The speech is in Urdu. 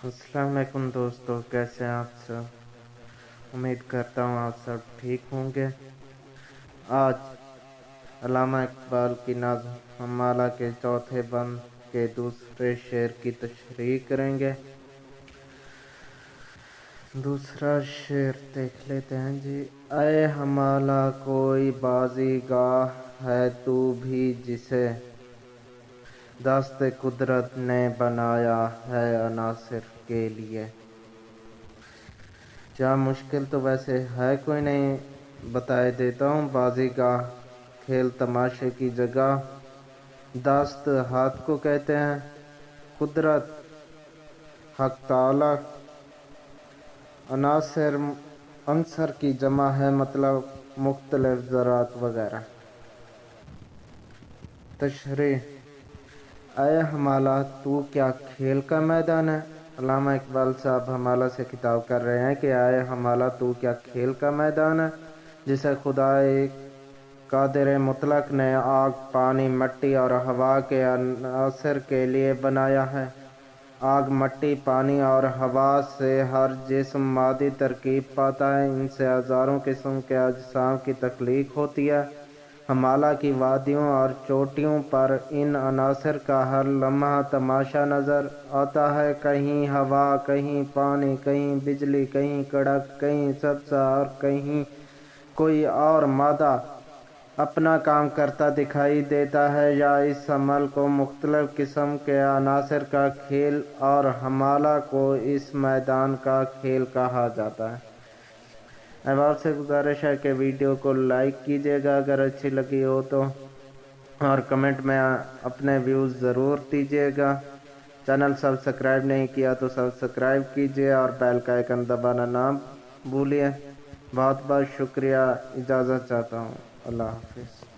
السلام علیکم دوستو، کیسے ہیں آپ سب؟ امید کرتا ہوں آپ سب ٹھیک ہوں گے۔ آج علامہ اقبال کی نظم ہمالہ کے چوتھے بند کے دوسرے شعر کی تشریح کریں گے۔ دوسرا شعر دیکھ لیتے ہیں جی۔ اے ہمالہ کوئی بازی گاہ ہے تو بھی جسے دست قدرت نے بنایا ہے عناصر کے لیے۔ جہاں مشکل تو ویسے ہے کوئی نہیں، بتائے دیتا ہوں۔ بازی گاہ کھیل تماشے کی جگہ، دست ہاتھ کو کہتے ہیں، قدرت حق تعالی، عنصر کی جمع ہے، مطلب مختلف ذرات وغیرہ۔ تشریح: اے ہمالہ تو کیا کھیل کا میدان ہے؟ علامہ اقبال صاحب ہمالہ سے خطاب کر رہے ہیں کہ اے ہمالہ تو کیا کھیل کا میدان ہے جسے خدا قادر مطلق نے آگ، پانی، مٹی اور ہوا کے عناصر کے لیے بنایا ہے۔ آگ، مٹی، پانی اور ہوا سے ہر جسم مادی ترکیب پاتا ہے، ان سے ہزاروں قسم کے اجسام کی تخلیق ہوتی ہے۔ ہمالہ کی وادیوں اور چوٹیوں پر ان عناصر کا ہر لمحہ تماشا نظر آتا ہے۔ کہیں ہوا، کہیں پانی، کہیں بجلی، کہیں کڑک، کہیں سبزہ اور کہیں کوئی اور مادہ اپنا کام کرتا دکھائی دیتا ہے، یا اس عمل کو مختلف قسم کے عناصر کا کھیل اور ہمالہ کو اس میدان کا کھیل کہا جاتا ہے۔ احباب سے گزارش ہے کہ ویڈیو کو لائک کیجیے گا اگر اچھی لگی ہو تو، اور کمنٹ میں اپنے ویوز ضرور دیجیے گا۔ چینل سبسکرائب نہیں کیا تو سبسکرائب کیجیے اور بیل کا آئیکن دبانا نہ بھولیے۔ بہت بہت شکریہ، اجازت چاہتا ہوں۔ اللہ حافظ۔